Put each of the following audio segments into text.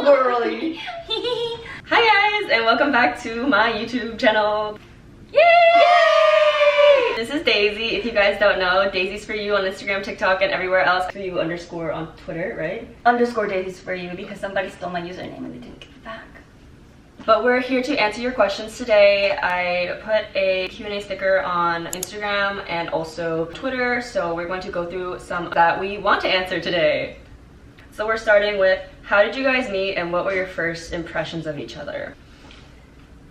girly. Hi guys, and welcome back to my YouTube channel. Yay! Yay! This is Daisy. If you guys don't know, Daisy's for you on Instagram, TikTok, and everywhere else. For you _ on Twitter, right? Underscore Daisy's for you because somebody stole my username and they didn't give it back. But we're here to answer your questions today. I put a Q&A sticker on Instagram and also Twitter, so we're going to go through some that we want to answer today. So we're starting with, how did you guys meet and what were your first impressions of each other?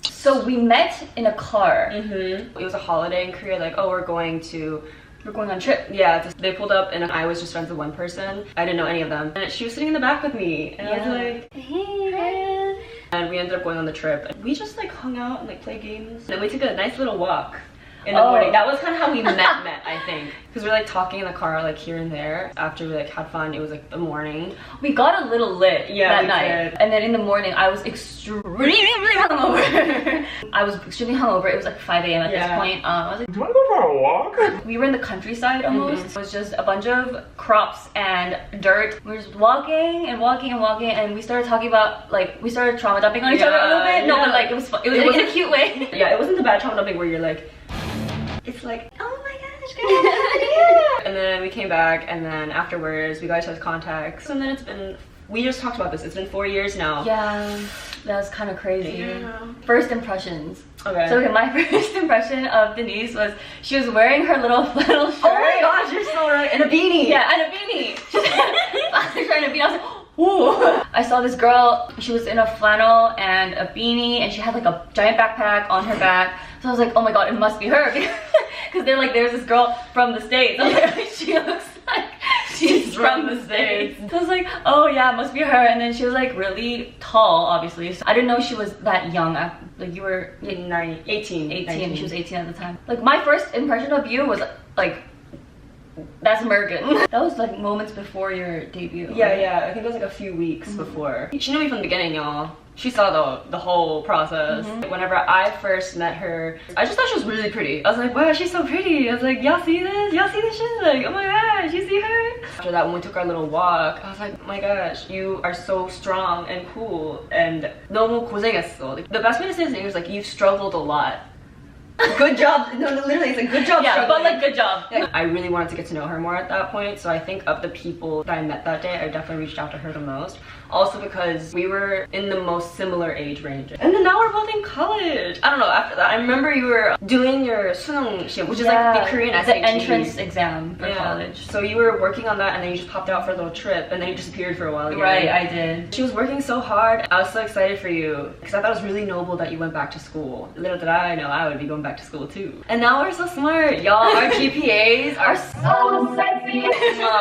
So we met in a car. It was a holiday in Korea, like, oh, we're going on a trip. Yeah, they pulled up and I was just friends with one person. I didn't know any of them. And she was sitting in the back with me and I was like, hey. And we ended up going on the trip. We just like hung out and like played games. And we took a nice little walk in the morning. That was kind of how we met, I think. Because we were like talking in the car like here and there. After we like had fun, it was like the morning. We got a little lit that night. Did. And then in the morning, I was extremely hungover. I was extremely hungover. It was like 5 a.m. at this point. I was like, do you want to go for a walk? We were in the countryside almost. It was just a bunch of crops and dirt. We were just walking and walking and walking, and we started talking about like, we started trauma dumping on each other a little bit. No, but like it was fun. It was in a cute way. Yeah, it wasn't the bad trauma dumping where you're like, it's like, oh my gosh, good. And then we came back, and then afterwards we got each other's contacts, and then it's been, we just talked about this, it's been 4 years now. Yeah, that's kind of crazy. Yeah. First impressions. Okay. So my first impression of Denise was she was wearing her little shirt. Oh my gosh, you're so right. And a beanie. Yeah, and a beanie. She was wearing a beanie. I was like, ooh. I saw this girl, she was in a flannel and a beanie, and she had like a giant backpack on her back. So I was like, oh my god, it must be her. Because they're like, there's this girl from the States. I was like, she looks like she's from the States. So I was like, oh yeah, it must be her. And then she was like really tall, obviously. So I didn't know she was that young. Like you were 18. 19. She was 18 at the time. Like my first impression of you was like, that's American. That was like moments before your debut. Yeah, yeah. I think it was like a few weeks before. She knew me from the beginning, y'all. She saw the whole process. Whenever I first met her, I just thought she was really pretty. I was like, wow, she's so pretty. I was like, y'all see this? Y'all see this shit? Like, oh my gosh, you see her? After that, when we took our little walk, I was like, oh my gosh, you are so strong and cool. And 너무 고생했어. Like, the best way to say this in English is like, you've struggled a lot. Good job. No, literally, it's a good job. Yeah, but like, good job. Yeah. I really wanted to get to know her more at that point, so I think of the people that I met that day, I definitely reached out to her the most. Also because we were in the most similar age range. And then now we're both in college. I don't know, after that, I remember you were doing your 수능 시험, which is like the Korean SAT. The entrance exam for college. So you were working on that and then you just popped out for a little trip and then you disappeared for a while again. Right, I did. She was working so hard. I was so excited for you because I thought it was really noble that you went back to school. Little did I know I would be going back to school too. And now we're so smart, y'all. Our GPAs are so sexy.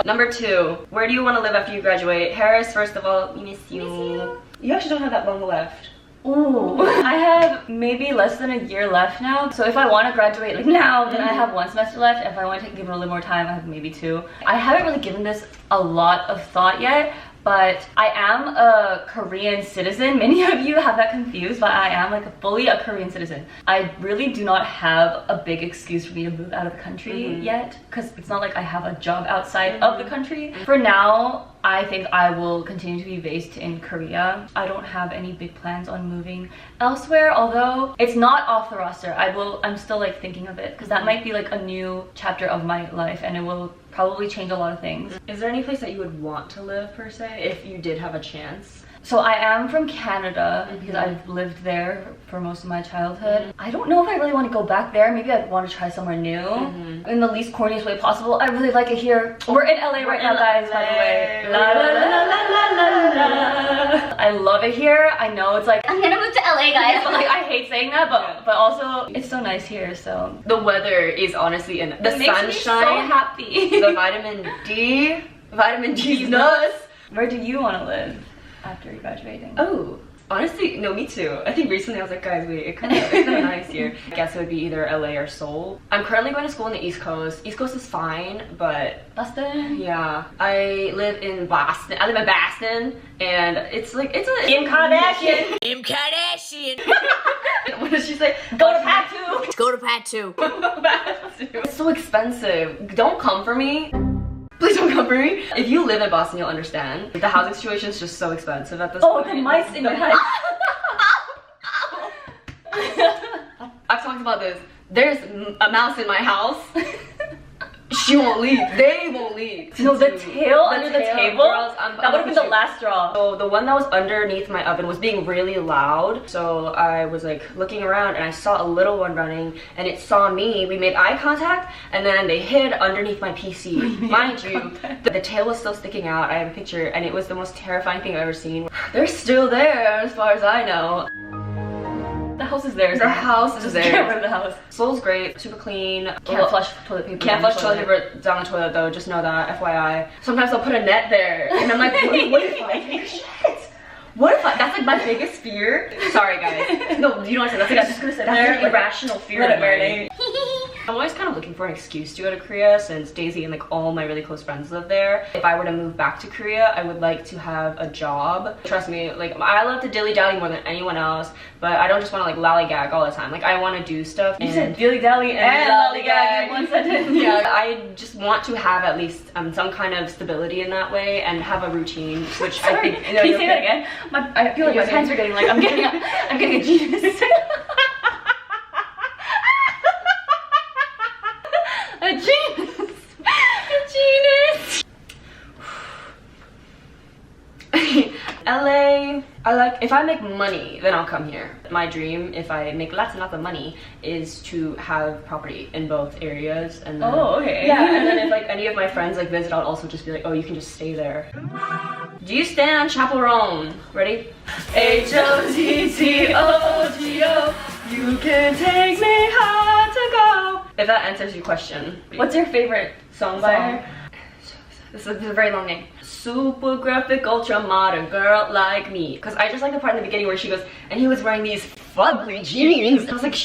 Number 2, where do you want to live after you graduate? Harris, first of all, we miss you. You actually don't have that long left. Ooh. I have maybe less than a year left now. So if I want to graduate like now, then I have 1 semester left. If I want to give it a little more time, I have maybe 2. I haven't really given this a lot of thought yet, but I am a Korean citizen. Many of you have that confused, but I am like fully a Korean citizen. I really do not have a big excuse for me to move out of the country yet, because it's not like I have a job outside of the country. For now, I think I will continue to be based in Korea. I don't have any big plans on moving elsewhere, although it's not off the roster. I'm still like thinking of it, because that might be like a new chapter of my life and it will probably change a lot of things. Is there any place that you would want to live per se if you did have a chance? So I am from Canada because I've lived there for most of my childhood. I don't know if I really want to go back there. Maybe I'd want to try somewhere new in the least corniest way possible. I really like it here. We're in LA right now, guys, by the way. La, la, la, la, la, la, la. I love it here. I know it's like, I'm gonna move to LA, guys, but like I hate saying that, but also it's so nice here. So the weather is honestly in the makes sunshine. Me so happy. The vitamin D is nuts. Where do you want to live after graduating? Oh, honestly, no, me too. I think recently I was like, guys, wait, it's kind of nice here. I guess it would be either LA or Seoul. I'm currently going to school in the East Coast. East Coast is fine, but Boston? Yeah. I live in Boston. I live in Boston, and it's like, it's a... Kim Kardashian! Kim Kardashian! What does she say? Go to Pat 2! Go to Pat 2. It's so expensive. Don't come for me. Please don't come for me. If you live in Boston, you'll understand. The housing situation is just so expensive at this point. Oh, the mice in your house. I've talked about this. There's a mouse in my house. She won't leave. They won't leave. No, the tail under the table? Girls, that would have been the last straw. So the one that was underneath my oven was being really loud. So I was like looking around and I saw a little one running and it saw me. We made eye contact and then they hid underneath my PC. Mind you, the tail was still sticking out. I have a picture and it was the most terrifying thing I've ever seen. They're still there as far as I know. The house is theirs. The house is theirs. Get rid of the house. Soul's great, super clean. Can't flush toilet paper. Can't flush toilet paper down the toilet though, just know that, FYI. Sometimes I'll put a net there, and I'm like, what if I take shit? What if I, that's like my biggest fear. Sorry guys. No, you don't understand, that's like, I'm just gonna say, that's an irrational fear of mine. I'm always kind of looking for an excuse to go to Korea since Daisy and like all my really close friends live there. If I were to move back to Korea, I would like to have a job. Trust me, like I love to dilly-dally more than anyone else, but I don't just want to like lollygag all the time. Like I want to do stuff. You said dilly-dally and lollygag in one sentence. Yeah, I just want to have at least some kind of stability in that way and have a routine, which Sorry. I think. Can you say that again? I feel like my hands are getting like I'm getting a genius. A genius! A genius! LA, I like, if I make money, then I'll come here. My dream, if I make lots and lots of money, is to have property in both areas. And then, oh, okay. Yeah, and then if like any of my friends like visit, I'll also just be like, oh, you can just stay there. Do you stand chaperone? Ready? H-O-T-T-O-G-O. You can take me hard to go. If that answers your question. What's your favorite song by her? This is a very long name. Super graphic, ultra modern girl like me. Because I just like the part in the beginning where she goes, and he was wearing these fugly jeans. I was like,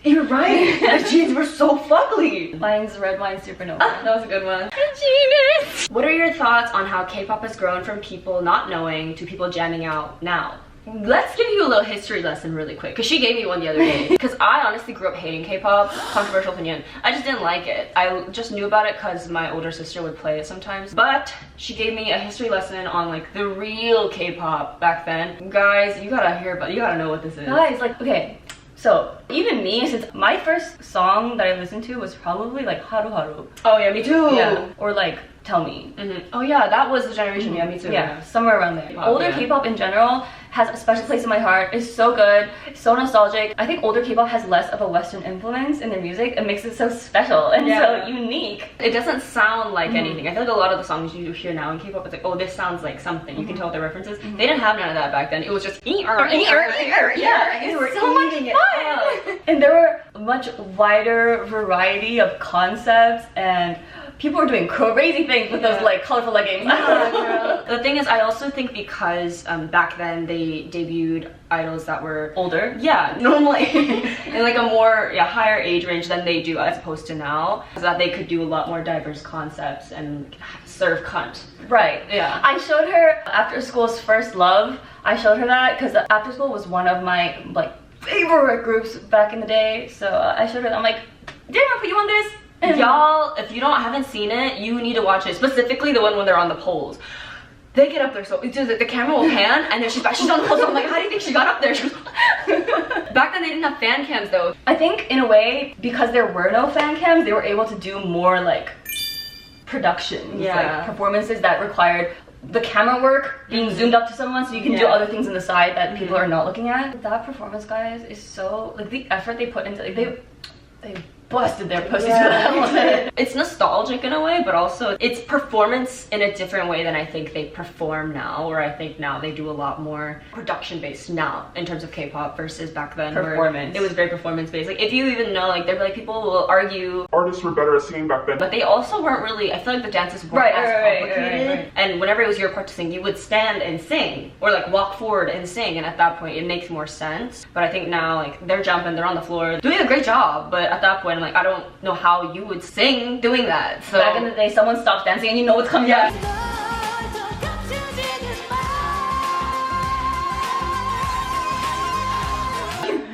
you're right. The jeans were so fugly. Mine's Red Wine Supernova. That was a good one. Genius! What are your thoughts on how K-pop has grown from people not knowing to people jamming out now? Let's give you a little history lesson really quick, because she gave me one the other day. Because I honestly grew up hating K-pop. Controversial opinion. I just didn't like it. I just knew about it because my older sister would play it sometimes. But she gave me a history lesson on like the real K-pop back then. Guys, you gotta hear about, you gotta know what this is. Guys, like, okay. So, even me, since my first song that I listened to was probably like Haru Haru. Oh yeah, me too. Yeah. Or like Tell Me. Oh yeah, that was the generation. Yeah, me too. Yeah, somewhere around there. Older K-pop in general has a special place in my heart. It's so good, so nostalgic. I think older K-pop has less of a Western influence in their music. It makes it so special and so unique. It doesn't sound like anything. I feel like a lot of the songs you hear now in K-pop, it's like, oh, this sounds like something. You can tell the references. They didn't have none of that back then. It was just yeah, it was so much fun. And there were a much wider variety of concepts and people were doing crazy things with those like colorful leggings. The thing is, I also think because back then they debuted idols that were older. Yeah, normally in like a more higher age range than they do as opposed to now, so that they could do a lot more diverse concepts and serve cunt. Right. Yeah. I showed her After School's First Love. I showed her that because After School was one of my like favorite groups back in the day. So I showed her that. I'm like, didn't I put you on this? Y'all, if you haven't seen it, you need to watch it. Specifically the one when they're on the poles. They get up there, so the camera will pan, and then she's on the pole. So I'm like, how do you think she got up there? She goes, back then they didn't have fan cams though. I think in a way, because there were no fan cams, they were able to do more like productions, like performances that required the camera work being zoomed up to someone so you can do other things on the side that people are not looking at. That performance, guys, is so like the effort they put into like they busted their pussies for that one. It's nostalgic in a way, but also it's performance in a different way than I think they perform now, or I think now they do a lot more production based now in terms of K-pop versus back then performance. Where it was very performance based. Like if you even know, like there'd be like people will argue artists were better at singing back then, but they also weren't really, I feel like the dances weren't as complicated. And whenever it was your part to sing, you would stand and sing or like walk forward and sing, and at that point it makes more sense. But I think now like they're jumping, they're on the floor doing a great job, but at that point I'm like, I don't know how you would sing doing that. So back in the day, someone stops dancing and you know what's coming up.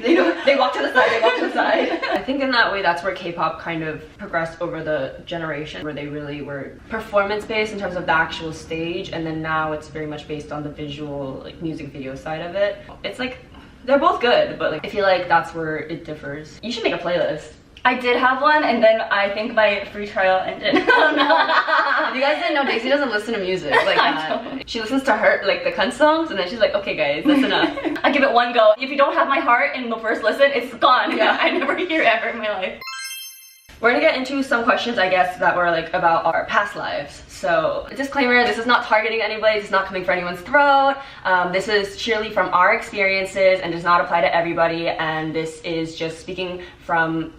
You know, They walk to the side, they walk to the side. I think in that way, that's where K-pop kind of progressed over the generation, where they really were performance-based in terms of the actual stage, and then now it's very much based on the visual, like, music video side of it. It's like, they're both good, but like, I feel like that's where it differs. You should make a playlist. I did have one, and then I think my free trial ended. Oh no. If you guys didn't know, Daisy doesn't listen to music like that. She listens to her, like, the Kun songs, and then she's like, okay guys, that's enough. I give it one go. If you don't have my heart in the first listen, it's gone. Yeah. I never hear ever in my life. We're gonna get into some questions, I guess, that were like about our past lives. So, disclaimer, this is not targeting anybody, this is not coming for anyone's throat. This is sheerly from our experiences and does not apply to everybody, and this is just speaking from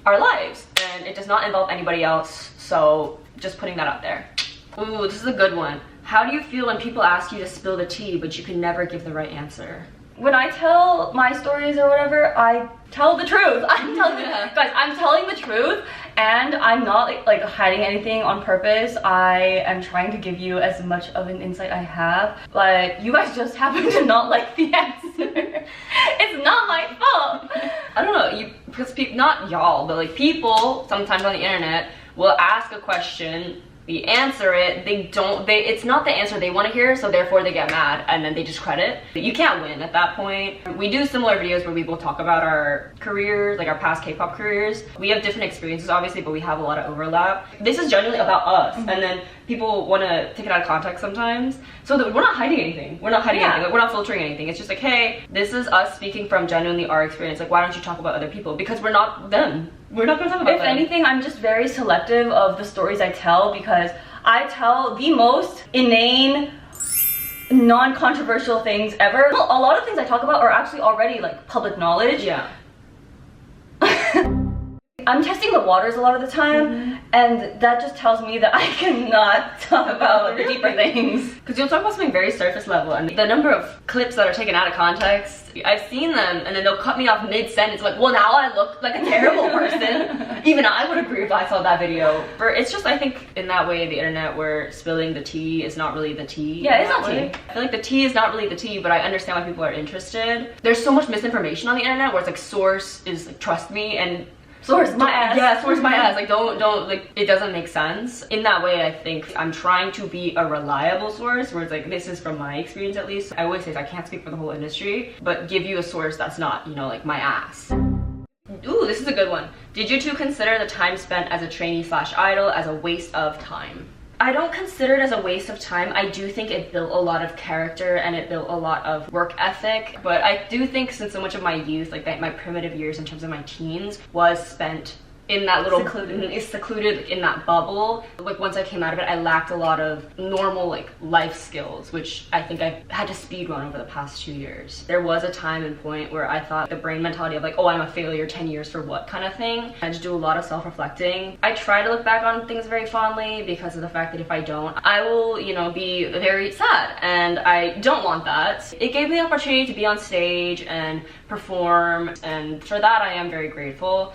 our lives, and it does not involve anybody else, so just putting that out there. Ooh, this is a good one. How do you feel when people ask you to spill the tea, but you can never give the right answer? When I tell my stories or whatever, I tell the truth. I'm telling guys, I'm telling the truth, and I'm not like hiding anything on purpose. I am trying to give you as much of an insight I have, but you guys just happen to not like the answer. It's not my fault. I don't know, because not y'all, but like people sometimes on the internet will ask a question, we answer it, it's not the answer they want to hear, so therefore they get mad and then they discredit. You can't win at that point. We do similar videos where we will talk about our careers, like our past K-pop careers. We have different experiences obviously, but we have a lot of overlap. This is generally about us, and then people want to take it out of context sometimes. So we're not hiding anything. We're not hiding anything. Like, we're not filtering anything. It's just like, hey, this is us speaking from genuinely our experience. Like, why don't you talk about other people? Because we're not them. We're not gonna talk about them. If anything, I'm just very selective of the stories I tell, because I tell the most inane, non-controversial things ever. A lot of things I talk about are actually already like public knowledge. Yeah. I'm testing the waters a lot of the time, and that just tells me that I cannot talk about the deeper things. Because you'll talk about something very surface level, and the number of clips that are taken out of context, I've seen them, and then they'll cut me off mid-sentence, like, well, now I look like a terrible person. Even I would agree if I saw that video. It's just, I think, in that way, the internet, where spilling the tea is not really the tea. Yeah, it's not tea. I feel like the tea is not really the tea, but I understand why people are interested. There's so much misinformation on the internet where it's like, source is like, trust me, and source my ass. Yeah, source my ass. Like, don't, like, it doesn't make sense. In that way, I think I'm trying to be a reliable source, where it's like, this is from my experience at least. I always say I can't speak for the whole industry, but give you a source that's not, you know, like my ass. Ooh, this is a good one. Did you two consider the time spent as a trainee/idol as a waste of time? I don't consider it as a waste of time. I do think it built a lot of character and it built a lot of work ethic, but I do think since so much of my youth, like my primitive years in terms of my teens, was spent in that little secluded in that bubble. Like, once I came out of it, I lacked a lot of normal like life skills, which I think I've had to speed run over the past 2 years. There was a time and point where I thought the brain mentality of like, oh, I'm a failure, 10 years for what kind of thing. I had to do a lot of self-reflecting. I try to look back on things very fondly because of the fact that if I don't, I will, you know, be very sad, and I don't want that. It gave me the opportunity to be on stage and perform, and for that I am very grateful.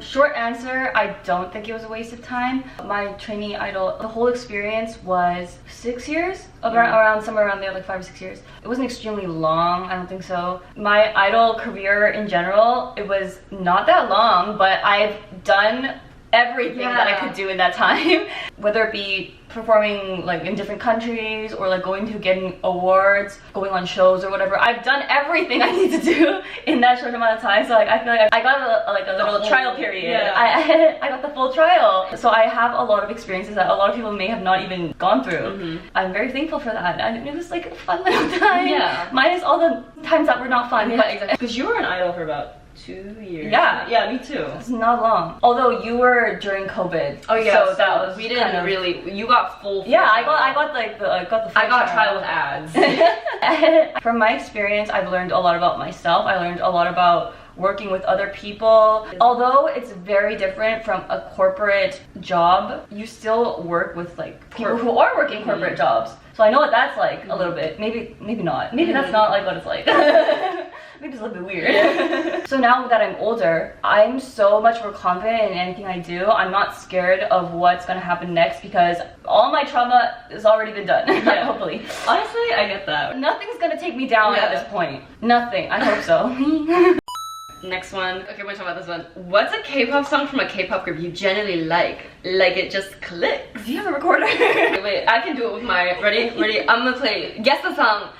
Short answer, I don't think it was a waste of time. My trainee idol, the whole experience was 6 years, around somewhere around there, like 5 or 6 years. It wasn't extremely long, I don't think so. My idol career in general, it was not that long, but I've done everything that I could do in that time. Whether it be performing like in different countries, or like going to getting awards, going on shows or whatever. I've done everything I need to do in that short amount of time. So like, I feel like I got a little trial period. Yeah. I got the full trial. So I have a lot of experiences that a lot of people may have not even gone through. I'm very thankful for that. And it was like a fun little time. Yeah. Minus all the times that were not fun. Yeah, exactly. Because you were an idol for about 2 years. Yeah, me too. It's not long. Although you were during COVID. Oh yeah, so that was we didn't really. You got full. Yeah, I got the. I got trial with ads. From my experience, I've learned a lot about myself. I learned a lot about working with other people. Although it's very different from a corporate job, you still work with like people who are working corporate jobs. So I know what that's like a little bit. Maybe not. Maybe that's not like what it's like. Maybe it's a little bit weird. So now that I'm older, I'm so much more confident in anything I do. I'm not scared of what's gonna happen next because all my trauma has already been done. Yeah. Hopefully. Honestly, I get that. Nothing's gonna take me down at this point. Nothing. I hope so. Next one. Okay, we're talking about this one. What's a K-pop song from a K-pop group you genuinely like? Like it just clicks. Do you have a recorder? Wait, I can do it with my, ready? I'm gonna play, guess the song.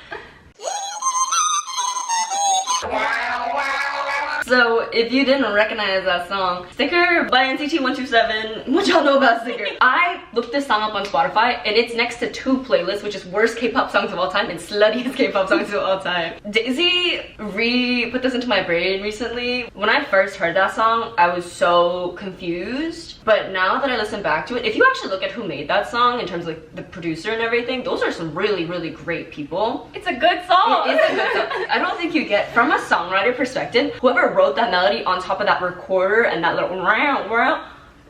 So if you didn't recognize that song, Sticker by NCT 127, what y'all know about Sticker? I looked this song up on Spotify and it's next to 2 playlists, which is worst K-pop songs of all time and sluttiest K-pop songs of all time. Daisy put this into my brain recently. When I first heard that song, I was so confused. But now that I listen back to it, if you actually look at who made that song in terms of like the producer and everything, those are some really, really great people. It's a good song. It is a good song. I don't think you get, from a songwriter perspective, whoever wrote that melody on top of that recorder and that little round,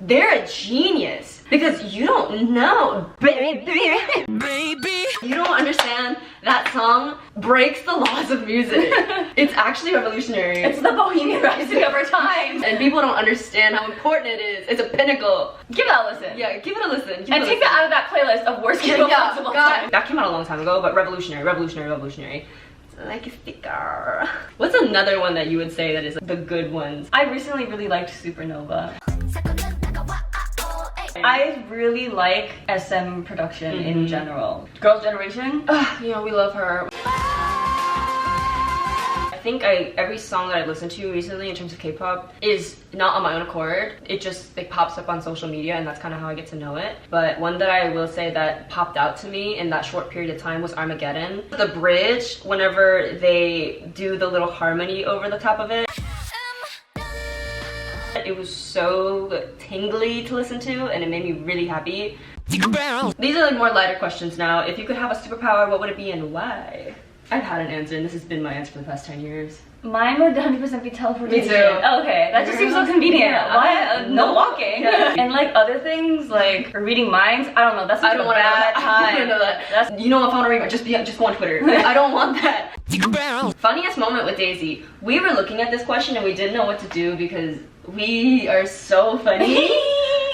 they're a genius. Because you don't know, baby. You don't understand that song breaks the laws of music. It's actually revolutionary. It's the Bohemian Rhapsody of our time. And people don't understand how important it is. It's a pinnacle. Give that a listen. Yeah, give it a listen. And take that out of that playlist of worst K-pop songs of all time. That came out a long time ago, but revolutionary. Like a sticker. What's another one that you would say that is the good ones? I recently really liked Supernova. I really like SM production in general. Girls' Generation. You know, we love her. I think every song that I've listened to recently in terms of K-pop is not on my own accord. It just like pops up on social media and that's kind of how I get to know it. But one that I will say that popped out to me in that short period of time was Armageddon. The bridge, whenever they do the little harmony over the top of it, it was so tingly to listen to and it made me really happy. These are like more lighter questions now. If you could have a superpower, what would it be and why? I've had an answer and this has been my answer for the past 10 years. Mine would 100% be teleportation. Me too. Okay, that just seems so convenient. Yeah. Why? No walking. Yeah. And like other things, like reading minds, I don't know. That's such I don't a want to know bad that. time. I don't know that. You know, if I want to read, just go on Twitter. I don't want that. Funniest moment with Daisy. We were looking at this question and we didn't know what to do because we are so funny.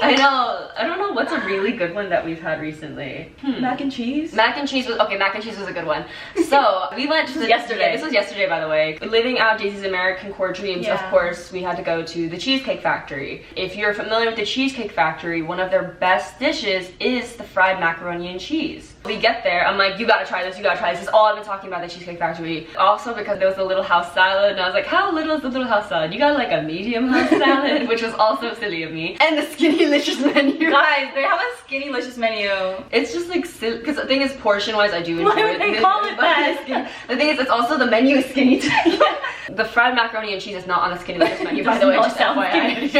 I know. I don't know what's a really good one that we've had recently. Mac and cheese? Mac and cheese was a good one. So we went to yesterday. Yeah, this was yesterday, by the way. Living out Daisy's American core dreams, of course, we had to go to the Cheesecake Factory. If you're familiar with the Cheesecake Factory, one of their best dishes is the fried macaroni and cheese. We get there, I'm like, you gotta try this, This is all I've been talking about, the Cheesecake Factory. Also because there was a little house salad, and I was like, how little is the little house salad? You got like a medium house salad, which was also silly of me. And the Skinny-licious menu. Guys, they have a Skinny-licious menu. It's just like silly, because the thing is, portion-wise, I do enjoy it. Why would they call it that? The thing is, it's also the menu is skinny too. The fried macaroni and cheese is not on the Skinny-licious menu, by the way, just FYI.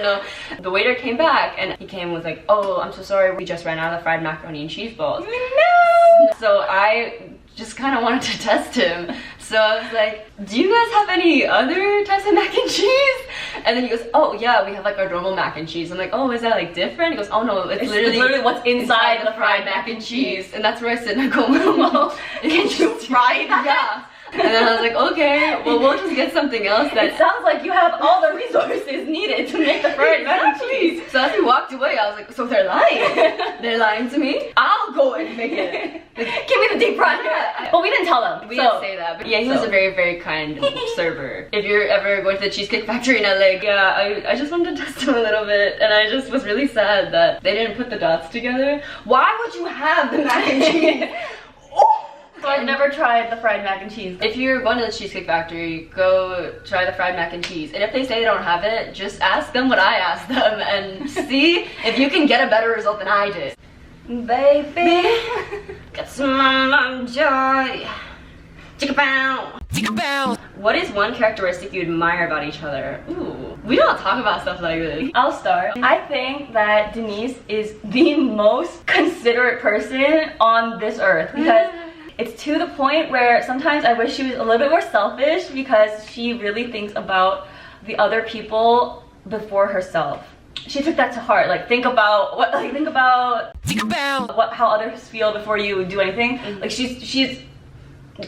No. The waiter came back, and he came and was like, oh, I'm so sorry, we just ran out of the fried macaroni and cheese balls. No! So I just kind of wanted to test him. So I was like, do you guys have any other types of mac and cheese? And then he goes, oh yeah, we have like our normal mac and cheese. I'm like, oh, is that like different? He goes, oh no, it's literally what's inside the fried mac and cheese. And that's where I sit and I go, well, can you fry that? Yeah. And then I was like, okay, well, we'll just get something else that... It sounds like you have all the resources needed to make the fried mac and cheese. So as we walked away, I was like, so they're lying. They're lying to me? I'll go and make it. Like, give me the deep fried. But we didn't tell them. We didn't say that. But yeah, he was a very, very kind server. If you're ever going to the Cheesecake Factory in LA, yeah, I just wanted to test him a little bit. And I just was really sad that they didn't put the dots together. Why would you have the mac and cheese? So I've never tried the fried mac and cheese. If you're going to the Cheesecake Factory, go try the fried mac and cheese. And if they say they don't have it, just ask them what I asked them and see if you can get a better result than I did. Baby, got some joy. Chicka bow. What is one characteristic you admire about each other? Ooh, we don't talk about stuff like this. I'll start. I think that Denise is the most considerate person on this earth because it's to the point where sometimes I wish she was a little bit more selfish because she really thinks about the other people before herself. She took that to heart. Like think about how others feel before you do anything. Like she's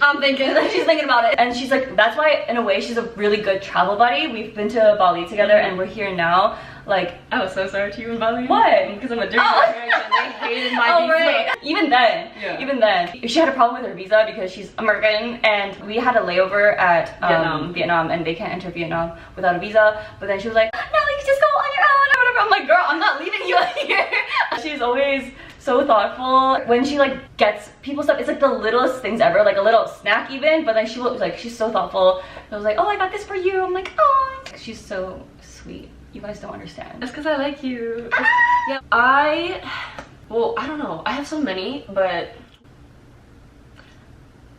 I'm thinking. She's thinking about it. And she's like, that's why in a way she's a really good travel buddy. We've been to Bali together and we're here now. Like, I was so sorry to you in Bali. What? Because I'm a dirty American. They hated my visa. Right. Even then, she had a problem with her visa because she's American, and we had a layover at Vietnam, and they can't enter Vietnam without a visa. But then she was like, no, you can just go on your own or whatever. I'm like, girl, I'm not leaving you here. She's always so thoughtful when she like gets people stuff. It's like the littlest things ever, like a little snack even, but then she was like, she's so thoughtful. I was like, oh, I got this for you. I'm like, oh, she's so sweet. You guys don't understand. That's because I like you. Yeah, well, I don't know, I have so many, but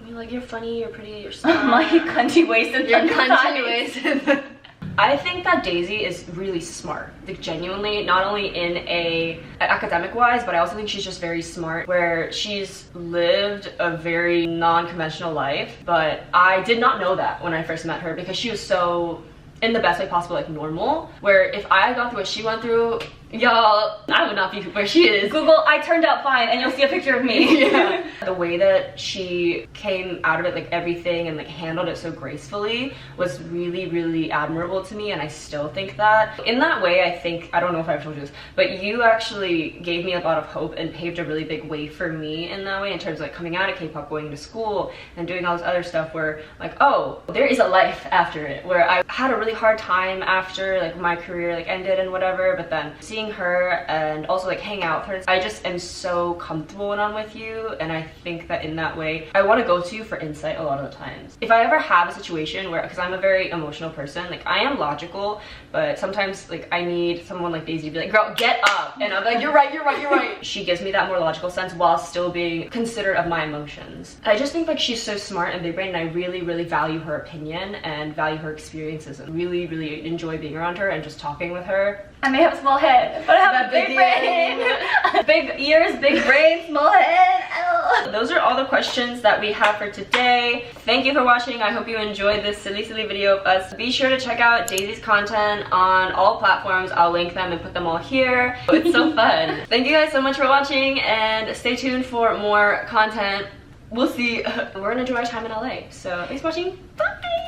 I mean, like, you're funny, you're pretty, you're smart. My cunty wasted. You're cunty wasted. I think that Daisy is really smart, like genuinely, not only in a academic wise, but I also think she's just very smart, where she's lived a very non-conventional life. But I did not know that when I first met her, because she was so, in the best way possible, like normal, where if I had gone through what she went through, y'all, I would not be where she is. Google, I turned out fine, and you'll see a picture of me. Yeah. The way that she came out of it, like everything, and like handled it so gracefully was really, really admirable to me, and I still think that. In that way, I think, I don't know if I've told you this, but you actually gave me a lot of hope and paved a really big way for me in that way, in terms of like coming out of K-pop, going to school, and doing all this other stuff where like, oh, there is a life after it, where I had a really hard time after like my career like ended and whatever, but then seeing her and also like hang out with her, I just am so comfortable when I'm with you, and I think that in that way I want to go to you for insight a lot of the times. If I ever have a situation where, because I'm a very emotional person, like I am logical, but sometimes like I need someone like Daisy to be like, girl, get up, and I'm like, you're right, you're right, you're right. She gives me that more logical sense while still being considerate of my emotions. I just think like she's so smart and big brain, and I really, really value her opinion and value her experiences, and really, really enjoy being around her and just talking with her. I may have a small head, but I have a big brain. Big ears, big brain, small head. Oh. Those are all the questions that we have for today. Thank you for watching. I hope you enjoyed this silly video of us. Be sure to check out Daisy's content on all platforms. I'll link them and put them all here. It's so fun. Thank you guys so much for watching, and stay tuned for more content. We'll see. We're gonna enjoy our time in LA. So thanks for watching. Bye!